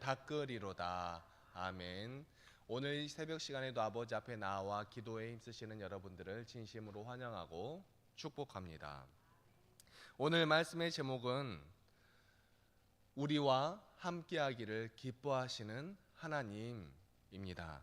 닦으리로다. 아멘. 오늘 새벽 시간에도 아버지 앞에 나와 기도에 힘쓰시는 여러분들을 진심으로 환영하고 축복합니다. 오늘 말씀의 제목은 우리와 함께하기를 기뻐하시는 하나님입니다.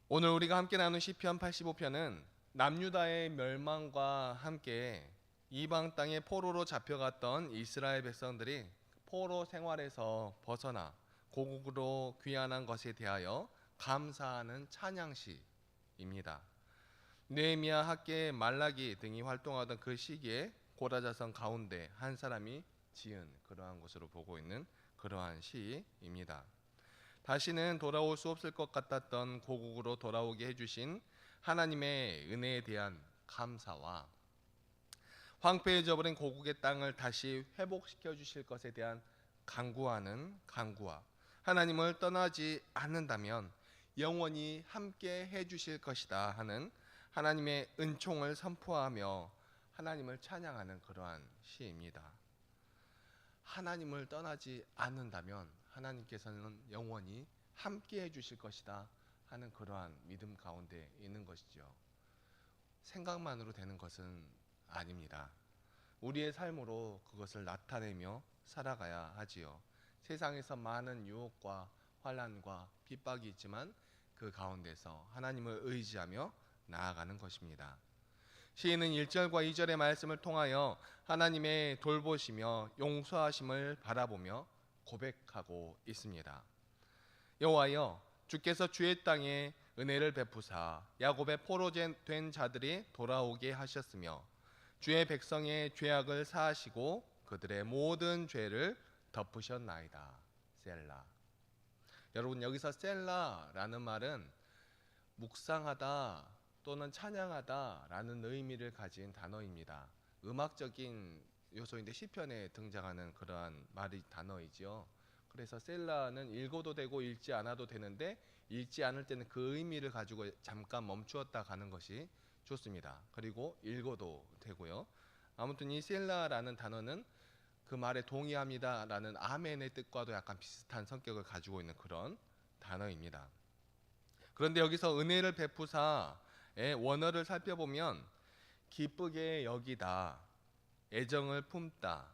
오늘 우리가 함께 나눈 시편 85편은 남유다의 멸망과 함께 이방 땅에 포로로 잡혀갔던 이스라엘 백성들이 포로 생활에서 벗어나 고국으로 귀환한 것에 대하여 감사하는 찬양시입니다. 느헤미야, 학개, 말라기 등이 활동하던 그 시기에 고라자성 가운데 한 사람이 지은 그러한 것으로 보고 있는 그러한 시입니다. 다시는 돌아올 수 없을 것 같았던 고국으로 돌아오게 해주신 하나님의 은혜에 대한 감사와 황폐해져 버린 고국의 땅을 다시 회복시켜 주실 것에 대한 간구하는 간구와 하나님을 떠나지 않는다면 영원히 함께 해 주실 것이다 하는 하나님의 은총을 선포하며 하나님을 찬양하는 그러한 시입니다. 하나님을 떠나지 않는다면 하나님께서는 영원히 함께 해 주실 것이다 하는 그러한 믿음 가운데 있는 것이죠. 생각만으로 되는 것은 아닙니다. 우리의 삶으로 그것을 나타내며 살아가야 하지요. 세상에서 많은 유혹과 환난과 핍박이 있지만 그 가운데서 하나님을 의지하며 나아가는 것입니다. 시인은 1절과 2절의 말씀을 통하여 하나님의 돌보시며 용서하심을 바라보며 고백하고 있습니다. 여호와여, 주께서 주의 땅에 은혜를 베푸사 야곱의 포로된 자들이 돌아오게 하셨으며 주의 백성의 죄악을 사하시고 그들의 모든 죄를 덮으셨나이다. 셀라. 여러분, 여기서 셀라라는 말은 묵상하다 또는 찬양하다 라는 의미를 가진 단어입니다. 음악적인 요소인데 시편에 등장하는 그러한 단어이지요. 그래서 셀라는 읽어도 되고 읽지 않아도 되는데 읽지 않을 때는 그 의미를 가지고 잠깐 멈추었다 가는 것이 좋습니다. 그리고 읽어도 되고요. 아무튼 이 셀라라는 단어는 그 말에 동의합니다 라는 아멘의 뜻과도 약간 비슷한 성격을 가지고 있는 그런 단어입니다. 그런데 여기서 은혜를 베푸사의 원어를 살펴보면 기쁘게 여기다, 애정을 품다,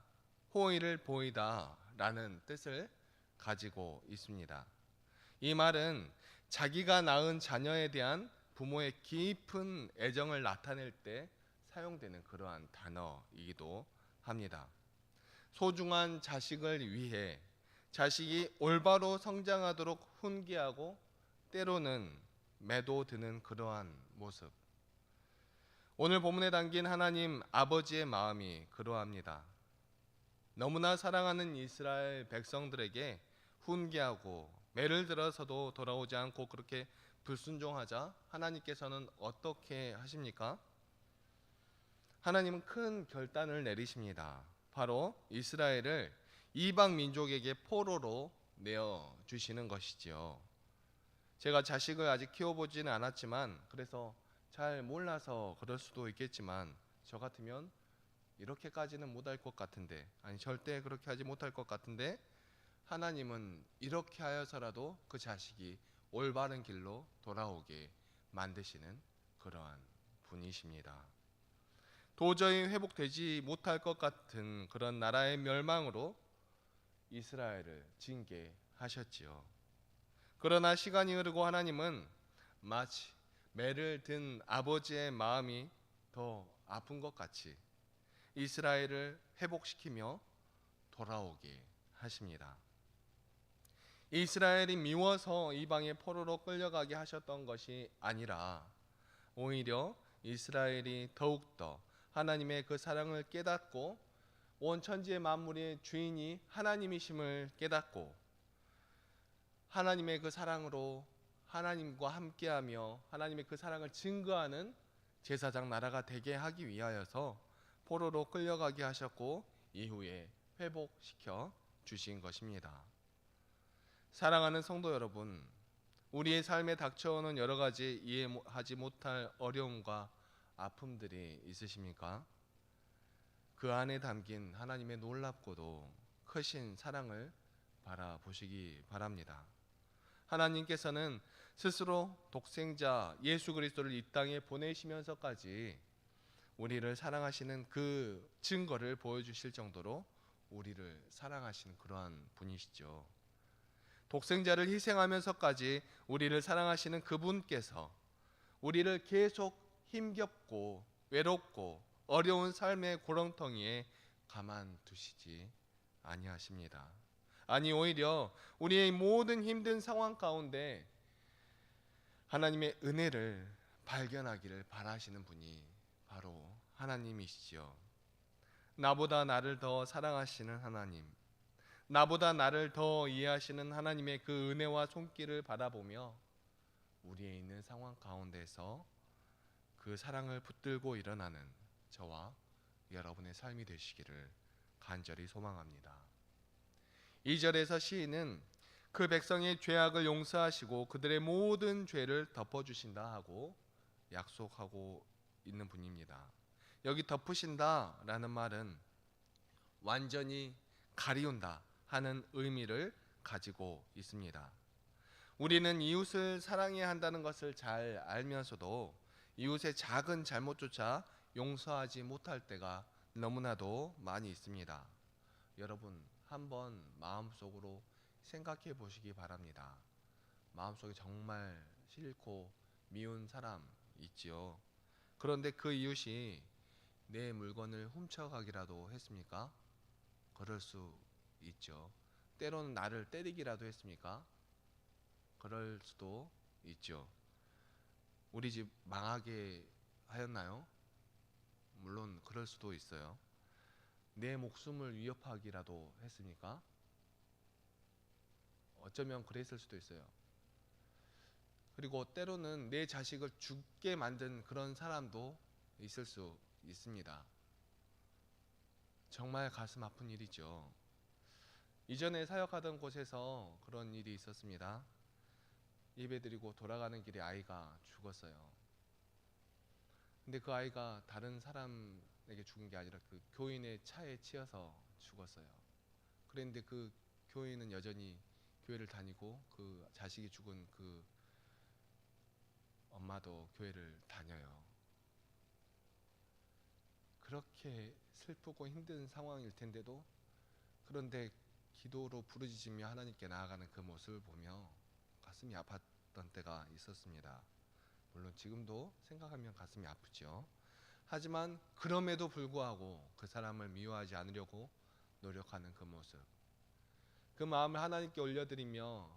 호의를 보이다 라는 뜻을 가지고 있습니다. 이 말은 자기가 낳은 자녀에 대한 부모의 깊은 애정을 나타낼 때 사용되는 그러한 단어이기도 합니다. 소중한 자식을 위해 자식이 올바로 성장하도록 훈계하고 때로는 매도드는 그러한 모습. 오늘 본문에 담긴 하나님 아버지의 마음이 그러합니다. 너무나 사랑하는 이스라엘 백성들에게 훈계하고 매를 들어서도 돌아오지 않고 그렇게 불순종하자 하나님께서는 어떻게 하십니까? 하나님은 큰 결단을 내리십니다. 바로 이스라엘을 이방 민족에게 포로로 내어 주시는 것이지요. 제가 자식을 아직 키워보지는 않았지만 그래서 잘 몰라서 그럴 수도 있겠지만 저 같으면 이렇게까지는 못할 것 같은데, 아니 절대 그렇게 하지 못할 것 같은데 하나님은 이렇게 하여서라도 그 자식이 올바른 길로 돌아오게 만드시는 그러한 분이십니다. 도저히 회복되지 못할 것 같은 그런 나라의 멸망으로 이스라엘을 징계하셨지요. 그러나 시간이 흐르고 하나님은 마치 매를 든 아버지의 마음이 더 아픈 것 같이 이스라엘을 회복시키며 돌아오게 하십니다. 이스라엘이 미워서 이방의 포로로 끌려가게 하셨던 것이 아니라 오히려 이스라엘이 더욱더 하나님의 그 사랑을 깨닫고 온 천지의 만물의 주인이 하나님이심을 깨닫고 하나님의 그 사랑으로 하나님과 함께하며 하나님의 그 사랑을 증거하는 제사장 나라가 되게 하기 위하여서 포로로 끌려가게 하셨고 이후에 회복시켜 주신 것입니다. 사랑하는 성도 여러분, 우리의 삶에 닥쳐오는 여러 가지 이해하지 못할 어려움과 아픔들이 있으십니까? 그 안에 담긴 하나님의 놀랍고도 크신 사랑을 보시기 바랍니다. 하나님께서는 스스로 독생자 예수 그리스도를 이 땅에 보내시면서까지 우리를 사랑하시는 그 증거를 보여주실 정도로 우리를 사랑하시는 그러한 분이시죠. 독생자를 희생하면서까지 우리를 사랑하시는 그분께서 우리를 계속 힘겹고 외롭고 어려운 삶의 구렁텅이에 가만두시지 아니하십니다. 아니, 오히려 우리의 모든 힘든 상황 가운데 하나님의 은혜를 발견하기를 바라시는 분이 바로 하나님이시죠. 나보다 나를 더 사랑하시는 하나님, 나보다 나를 더 이해하시는 하나님의 그 은혜와 손길을 바라보며 우리의 있는 상황 가운데서 그 사랑을 붙들고 일어나는 저와 여러분의 삶이 되시기를 간절히 소망합니다. 2절에서 시인은 그 백성의 죄악을 용서하시고 그들의 모든 죄를 덮어주신다 하고 약속하고 있는 분입니다. 여기 덮으신다 라는 말은 완전히 가리운다 하는 의미를 가지고 있습니다. 우리는 이웃을 사랑해야 한다는 것을 잘 알면서도 이웃의 작은 잘못조차 용서하지 못할 때가 너무나도 많이 있습니다. 여러분, 한번 마음속으로 생각해 보시기 바랍니다. 마음속에 정말 싫고 미운 사람 있지요. 그런데 그 이웃이 내 물건을 훔쳐가기라도 했습니까? 그럴 수 있죠. 때로는 나를 때리기라도 했습니까? 그럴 수도 있죠. 우리 집 망하게 하였나요? 물론 그럴 수도 있어요. 내 목숨을 위협하기라도 했습니까? 어쩌면 그랬을 수도 있어요. 그리고 때로는 내 자식을 죽게 만든 그런 사람도 있을 수 있습니다. 정말 가슴 아픈 일이죠. 이전에 사역하던 곳에서 그런 일이 있었습니다. 예배드리고 돌아가는 길에 아이가 죽었어요. 근데 그 아이가 다른 사람에게 죽은 게 아니라 그 교인의 차에 치여서 죽었어요. 그런데 그 교인은 여전히 교회를 다니고 그 자식이 죽은 그 엄마도 교회를 다녀요. 그렇게 슬프고 힘든 상황일 텐데도 그런데 기도로 부르짖으며 하나님께 나아가는 그 모습을 보며 가슴이 아팠던 때가 있었습니다. 물론 지금도 생각하면 가슴이 아프죠. 하지만 그럼에도 불구하고 그 사람을 미워하지 않으려고 노력하는 그 모습, 그 마음을 하나님께 올려드리며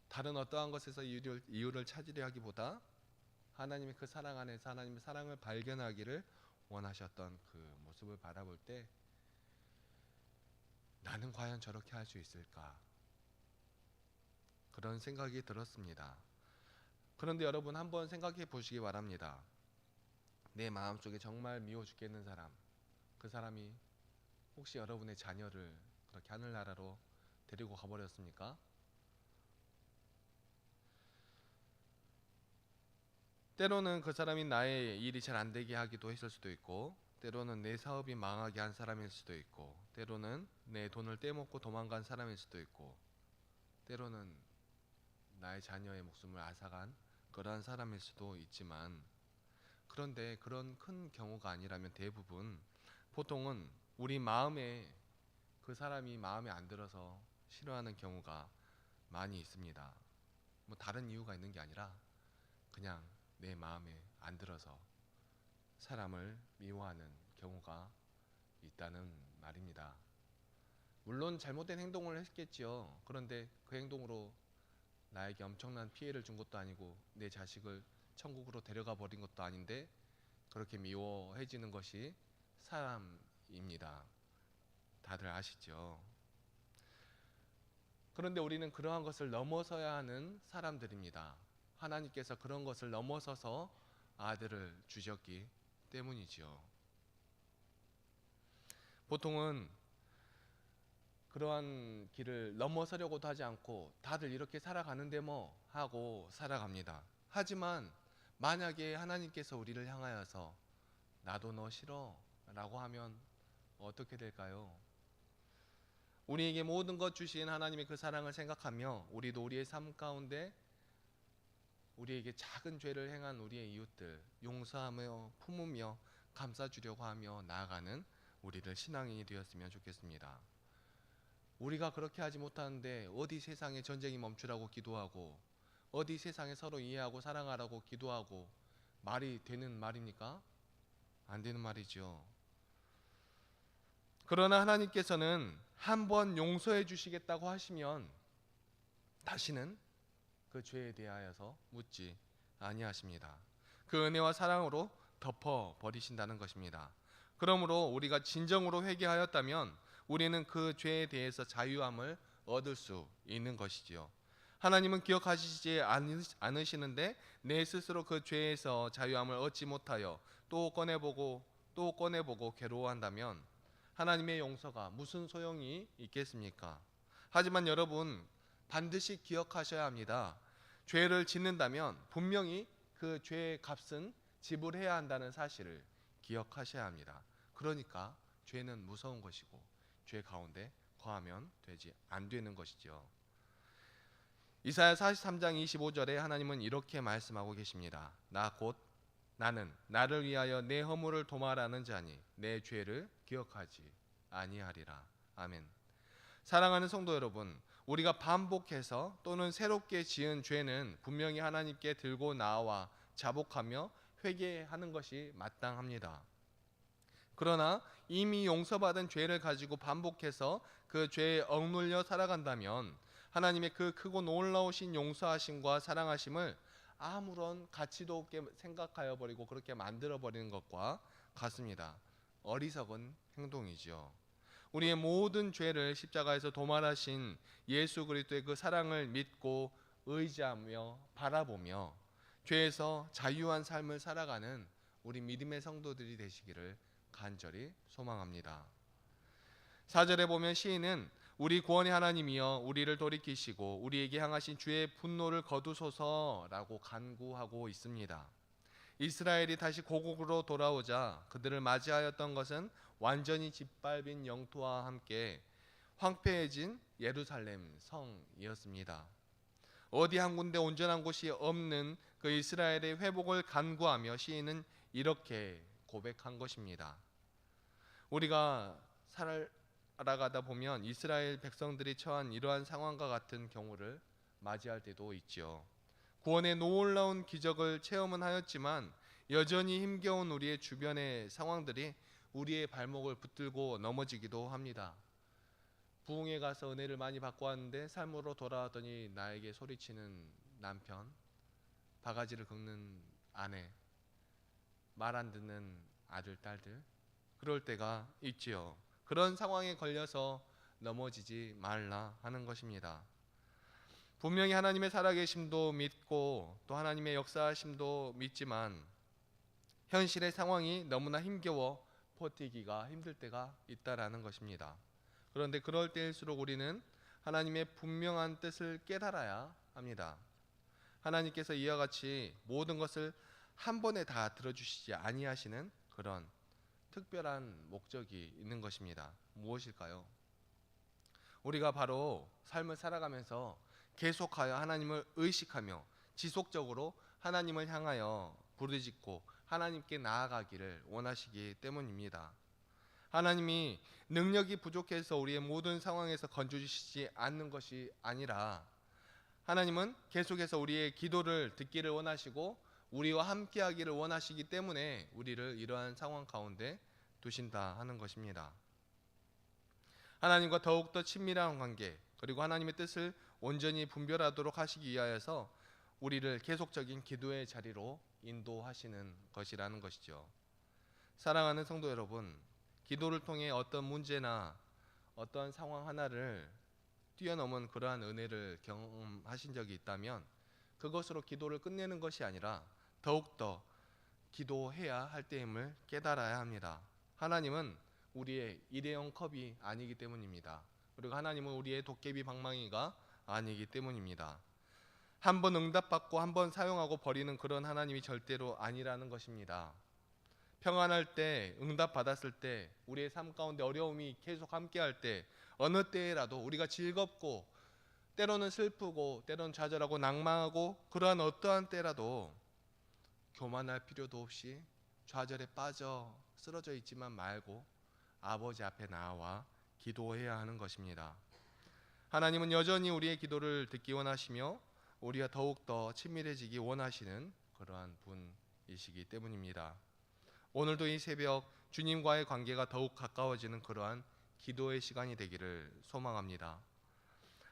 다른 어떠한 것에서 이유를 찾으려 하기보다 하나님의 그 사랑 안에서 하나님의 사랑을 발견하기를 원하셨던 그 모습을 바라볼 때 나는 과연 저렇게 할 수 있을까? 그런 생각이 들었습니다. 그런데 여러분 한번 생각해 보시기 바랍니다. 내 마음속에 정말 미워 죽겠는 사람, 그 사람이 혹시 여러분의 자녀를 그렇게 하늘나라로 데리고 가버렸습니까? 때로는 그 사람이 나의 일이 잘 안 되게 하기도 했을 수도 있고, 때로는 내 사업이 망하게 한 사람일 수도 있고, 때로는 내 돈을 떼먹고 도망간 사람일 수도 있고, 때로는 나의 자녀의 목숨을 앗아간 그러한 사람일 수도 있지만, 그런데 그런 큰 경우가 아니라면 대부분 보통은 우리 마음에 그 사람이 마음에 안 들어서 싫어하는 경우가 많이 있습니다. 뭐 다른 이유가 있는 게 아니라 그냥 내 마음에 안 들어서 사람을 미워하는 경우가 있다는 말입니다. 물론 잘못된 행동을 했겠지요. 그런데 그 행동으로 나에게 엄청난 피해를 준 것도 아니고 내 자식을 천국으로 데려가 버린 것도 아닌데 그렇게 미워해지는 것이 사람입니다. 다들 아시죠? 그런데 우리는 그러한 것을 넘어서야 하는 사람들입니다. 하나님께서 그런 것을 넘어서서 아들을 주셨기 때문이지요. 보통은 그러한 길을 넘어서려고도 하지 않고 다들 이렇게 살아가는데 뭐 하고 살아갑니다. 하지만 만약에 하나님께서 우리를 향하여서 나도 너 싫어 라고 하면 어떻게 될까요? 우리에게 모든 것 주신 하나님의 그 사랑을 생각하며 우리도 우리의 삶 가운데 우리에게 작은 죄를 행한 우리의 이웃들 용서하며 품으며 감싸주려고 하며 나아가는 우리들 신앙인이 되었으면 좋겠습니다. 우리가 그렇게 하지 못하는데 어디 세상에 전쟁이 멈추라고 기도하고 어디 세상에 서로 이해하고 사랑하라고 기도하고 말이 되는 말입니까? 안 되는 말이죠. 그러나 하나님께서는 한번 용서해 주시겠다고 하시면 다시는 그 죄에 대하여서 묻지 아니하십니다. 그 은혜와 사랑으로 덮어 버리신다는 것입니다. 그러므로 우리가 진정으로 회개하였다면 우리는 그 죄에 대해서 자유함을 얻을 수 있는 것이지요. 하나님은 기억하시지 않으시는데 내 스스로 그 죄에서 자유함을 얻지 못하여 또 꺼내보고 괴로워한다면 하나님의 용서가 무슨 소용이 있겠습니까? 하지만 여러분 반드시 기억하셔야 합니다. 죄를 짓는다면 분명히 그 죄의 값은 지불해야 한다는 사실을 기억하셔야 합니다. 그러니까 죄는 무서운 것이고 죄 가운데 거하면 안 되는 것이죠. 이사야 43장 25절에 하나님은 이렇게 말씀하고 계십니다. 나는 나를 위하여 내 허물을 도말하는 자니 내 죄를 기억하지 아니하리라. 아멘. 사랑하는 성도 여러분, 우리가 반복해서 또는 새롭게 지은 죄는 분명히 하나님께 들고 나와 자복하며 회개하는 것이 마땅합니다. 그러나 이미 용서받은 죄를 가지고 반복해서 그 죄에 억눌려 살아간다면 하나님의 그 크고 놀라우신 용서하심과 사랑하심을 아무런 가치도 없게 생각하여 버리고 그렇게 만들어 버리는 것과 같습니다. 어리석은 행동이죠. 우리의 모든 죄를 십자가에서 도말하신 예수 그리스도의 그 사랑을 믿고 의지하며 바라보며 죄에서 자유한 삶을 살아가는 우리 믿음의 성도들이 되시기를 간절히 소망합니다. 4절에 보면 시인은 우리 구원의 하나님이여 우리를 돌이키시고 우리에게 향하신 주의 분노를 거두소서라고 간구하고 있습니다. 이스라엘이 다시 고국으로 돌아오자 그들을 맞이하였던 것은 완전히 짓밟힌 영토와 함께 황폐해진 예루살렘 성이었습니다. 어디 한 군데 온전한 곳이 없는 그 이스라엘의 회복을 간구하며 시인은 이렇게 고백한 것입니다. 우리가 살아가다 보면 이스라엘 백성들이 처한 이러한 상황과 같은 경우를 맞이할 때도 있지요. 구원의 놀라운 기적을 체험은 하였지만 여전히 힘겨운 우리의 주변의 상황들이 우리의 발목을 붙들고 넘어지기도 합니다. 부흥에 가서 은혜를 많이 받고 왔는데 삶으로 돌아왔더니 나에게 소리치는 남편, 바가지를 긁는 아내, 말 안 듣는 아들, 딸들, 그럴 때가 있지요. 그런 상황에 걸려서 넘어지지 말라 하는 것입니다. 분명히 하나님의 살아계심도 믿고 또 하나님의 역사하심도 믿지만 현실의 상황이 너무나 힘겨워 버티기가 힘들 때가 있다라는 것입니다. 그런데 그럴 때일수록 우리는 하나님의 분명한 뜻을 깨달아야 합니다. 하나님께서 이와 같이 모든 것을 한 번에 다 들어주시지 아니하시는 그런 특별한 목적이 있는 것입니다. 무엇일까요? 우리가 바로 삶을 살아가면서 계속하여 하나님을 의식하며 지속적으로 하나님을 향하여 부르짖고 하나님께 나아가기를 원하시기 때문입니다. 하나님이 능력이 부족해서 우리의 모든 상황에서 건져주시지 않는 것이 아니라 하나님은 계속해서 우리의 기도를 듣기를 원하시고 우리와 함께하기를 원하시기 때문에 우리를 이러한 상황 가운데 두신다 하는 것입니다. 하나님과 더욱더 친밀한 관계 그리고 하나님의 뜻을 온전히 분별하도록 하시기 위하여서 우리를 계속적인 기도의 자리로 인도하시는 것이라는 것이죠. 사랑하는 성도 여러분, 기도를 통해 어떤 문제나 어떤 상황 하나를 뛰어넘은 그러한 은혜를 경험하신 적이 있다면 그것으로 기도를 끝내는 것이 아니라 더욱더 기도해야 할 때임을 깨달아야 합니다. 하나님은 우리의 일회용 컵이 아니기 때문입니다. 그리고 하나님은 우리의 도깨비 방망이가 아니기 때문입니다. 한 번 응답받고 한 번 사용하고 버리는 그런 하나님이 절대로 아니라는 것입니다. 평안할 때, 응답받았을 때, 우리의 삶 가운데 어려움이 계속 함께할 때 어느 때라도 우리가 즐겁고 때로는 슬프고 때로는 좌절하고 낭망하고 그러한 어떠한 때라도 교만할 필요도 없이 좌절에 빠져 쓰러져 있지만 말고 아버지 앞에 나와 기도해야 하는 것입니다. 하나님은 여전히 우리의 기도를 듣기 원하시며 우리가 더욱더 친밀해지기 원하시는 그러한 분이시기 때문입니다. 오늘도 이 새벽 주님과의 관계가 더욱 가까워지는 그러한 기도의 시간이 되기를 소망합니다.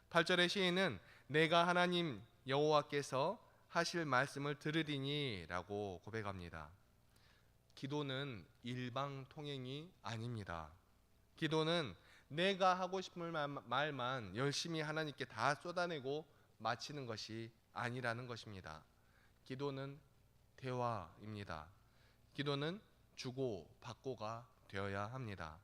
8절의 시인은 내가 하나님 여호와께서 하실 말씀을 들으리니 라고 고백합니다. 기도는 일방통행이 아닙니다. 기도는 내가 하고 싶은 말만 열심히 하나님께 다 쏟아내고 마치는 것이 아니라는 것입니다. 기도는 대화입니다. 기도는 주고 받고가 되어야 합니다.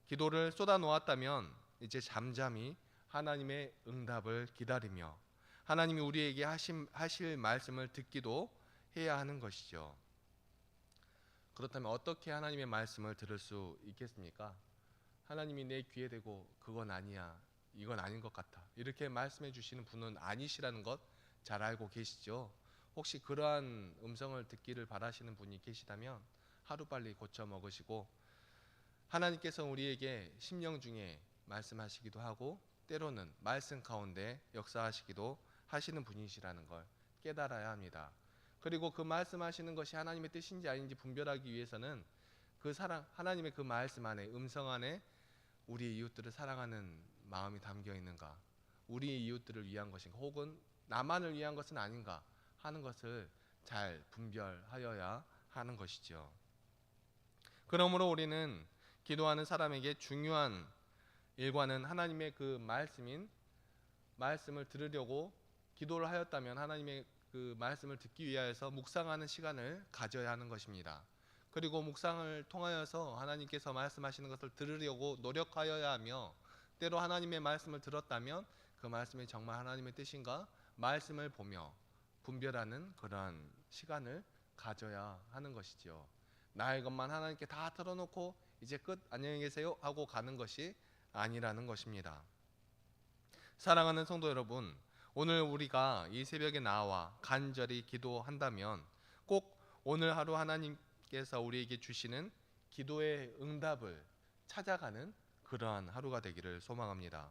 기도를 쏟아 놓았다면 이제 잠잠히 하나님의 응답을 기다리며 하나님이 우리에게 하실 말씀을 듣기도 해야 하는 것이죠. 그렇다면 어떻게 하나님의 말씀을 들을 수 있겠습니까? 하나님이 내 귀에 대고 그건 아니야, 이건 아닌 것 같아, 이렇게 말씀해 주시는 분은 아니시라는 것 잘 알고 계시죠? 혹시 그러한 음성을 듣기를 바라시는 분이 계시다면 하루빨리 고쳐 먹으시고, 하나님께서 우리에게 심령 중에 말씀하시기도 하고 때로는 말씀 가운데 역사하시기도 하시는 분이시라는 걸 깨달아야 합니다. 그리고 그 말씀하시는 것이 하나님의 뜻인지 아닌지 분별하기 위해서는 하나님의 그 말씀 안에, 음성 안에 우리 이웃들을 사랑하는 마음이 담겨 있는가, 우리 이웃들을 위한 것인가, 혹은 나만을 위한 것은 아닌가 하는 것을 잘 분별하여야 하는 것이죠. 그러므로 우리는 기도하는 사람에게 중요한 일과는 하나님의 그 말씀을 들으려고 기도를 하였다면 하나님의 그 말씀을 듣기 위하여서 묵상하는 시간을 가져야 하는 것입니다. 그리고 묵상을 통하여서 하나님께서 말씀하시는 것을 들으려고 노력하여야 하며, 때로 하나님의 말씀을 들었다면 그 말씀이 정말 하나님의 뜻인가 말씀을 보며 분별하는 그러한 시간을 가져야 하는 것이죠. 나의 것만 하나님께 다 털어놓고 이제 끝, 안녕히 계세요 하고 가는 것이 아니라는 것입니다. 사랑하는 성도 여러분, 오늘 우리가 이 새벽에 나와 간절히 기도한다면 꼭 오늘 하루 하나님께서 우리에게 주시는 기도의 응답을 찾아가는 그러한 하루가 되기를 소망합니다.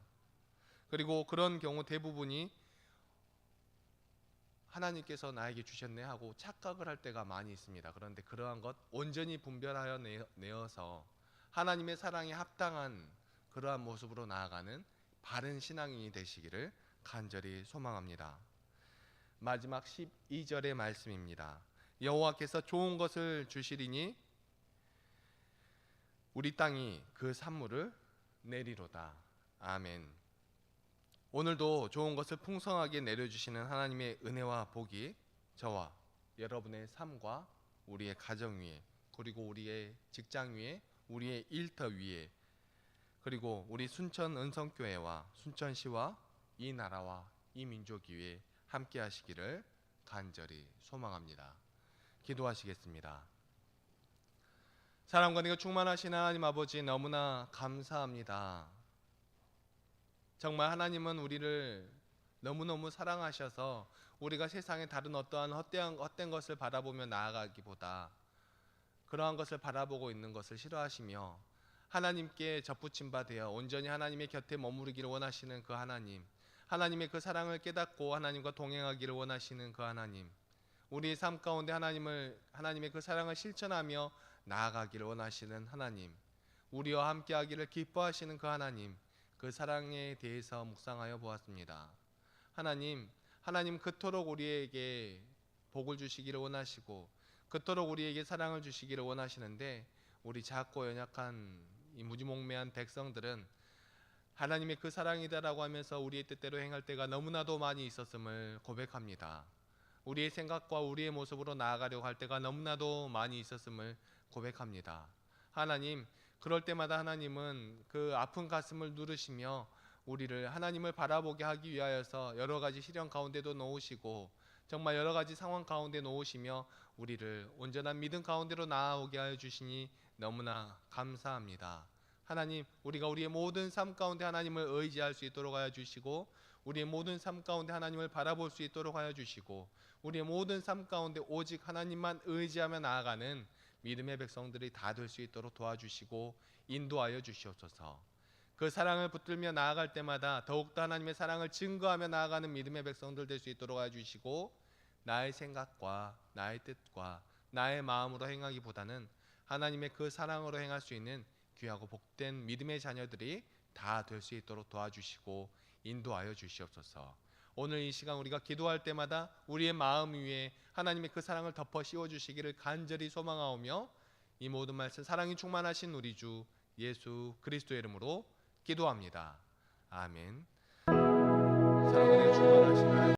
그리고 그런 경우 대부분이 하나님께서 나에게 주셨네 하고 착각을 할 때가 많이 있습니다. 그런데 그러한 것 온전히 분별하여 내어서 하나님의 사랑에 합당한 그러한 모습으로 나아가는 바른 신앙인이 되시기를 간절히 소망합니다. 마지막 12절의 말씀입니다. 여호와께서 좋은 것을 주시리니 우리 땅이 그 산물을 내리로다. 아멘. 오늘도 좋은 것을 풍성하게 내려주시는 하나님의 은혜와 복이 저와 여러분의 삶과 우리의 가정 위에, 그리고 우리의 직장 위에, 우리의 일터 위에, 그리고 우리 순천 은성교회와 순천시와 이 나라와 이 민족 위에 함께 하시기를 간절히 소망합니다. 기도하시겠습니다. 사랑과 은혜가 충만하신 하나님 아버지, 너무나 감사합니다. 정말 하나님은 우리를 너무너무 사랑하셔서 우리가 세상의 다른 어떠한 헛된 것을 바라보며 나아가기보다 그러한 것을 바라보고 있는 것을 싫어하시며 하나님께 접붙임 바 되어 온전히 하나님의 곁에 머무르기를 원하시는 그 하나님, 하나님의 그 사랑을 깨닫고 하나님과 동행하기를 원하시는 그 하나님, 우리의 삶 가운데 하나님의 그 사랑을 실천하며 나아가기를 원하시는 하나님, 우리와 함께하기를 기뻐하시는 그 하나님, 그 사랑에 대해서 묵상하여 보았습니다. 하나님 그토록 우리에게 복을 주시기를 원하시고 그토록 우리에게 사랑을 주시기를 원하시는데, 우리 작고 연약한 이 무지몽매한 백성들은 하나님의 그 사랑이다라고 하면서 우리의 뜻대로 행할 때가 너무나도 많이 있었음을 고백합니다. 우리의 생각과 우리의 모습으로 나아가려고 할 때가 너무나도 많이 있었음을 고백합니다. 하나님, 그럴 때마다 하나님은 그 아픈 가슴을 누르시며 우리를 하나님을 바라보게 하기 위하여서 여러 가지 시련 가운데도 놓으시고 정말 여러 가지 상황 가운데 놓으시며 우리를 온전한 믿음 가운데로 나아오게 하여 주시니 너무나 감사합니다. 하나님, 우리가 우리의 모든 삶 가운데 하나님을 의지할 수 있도록 하여 주시고, 우리의 모든 삶 가운데 하나님을 바라볼 수 있도록 하여 주시고, 우리의 모든 삶 가운데 오직 하나님만 의지하며 나아가는 믿음의 백성들이 다 될 수 있도록 도와주시고 인도하여 주시옵소서. 그 사랑을 붙들며 나아갈 때마다 더욱더 하나님의 사랑을 증거하며 나아가는 믿음의 백성들 될 수 있도록 하여 주시고, 나의 생각과 나의 뜻과 나의 마음으로 행하기보다는 하나님의 그 사랑으로 행할 수 있는 귀하고 복된 믿음의 자녀들이 다 될 수 있도록 도와주시고 인도하여 주시옵소서. 오늘 이 시간 우리가 기도할 때마다 우리의 마음 위에 하나님의 그 사랑을 덮어 씌워 주시기를 간절히 소망하오며, 이 모든 말씀 사랑이 충만하신 우리 주 예수 그리스도의 이름으로 기도합니다. 아멘. 사랑의 충만하신 하나님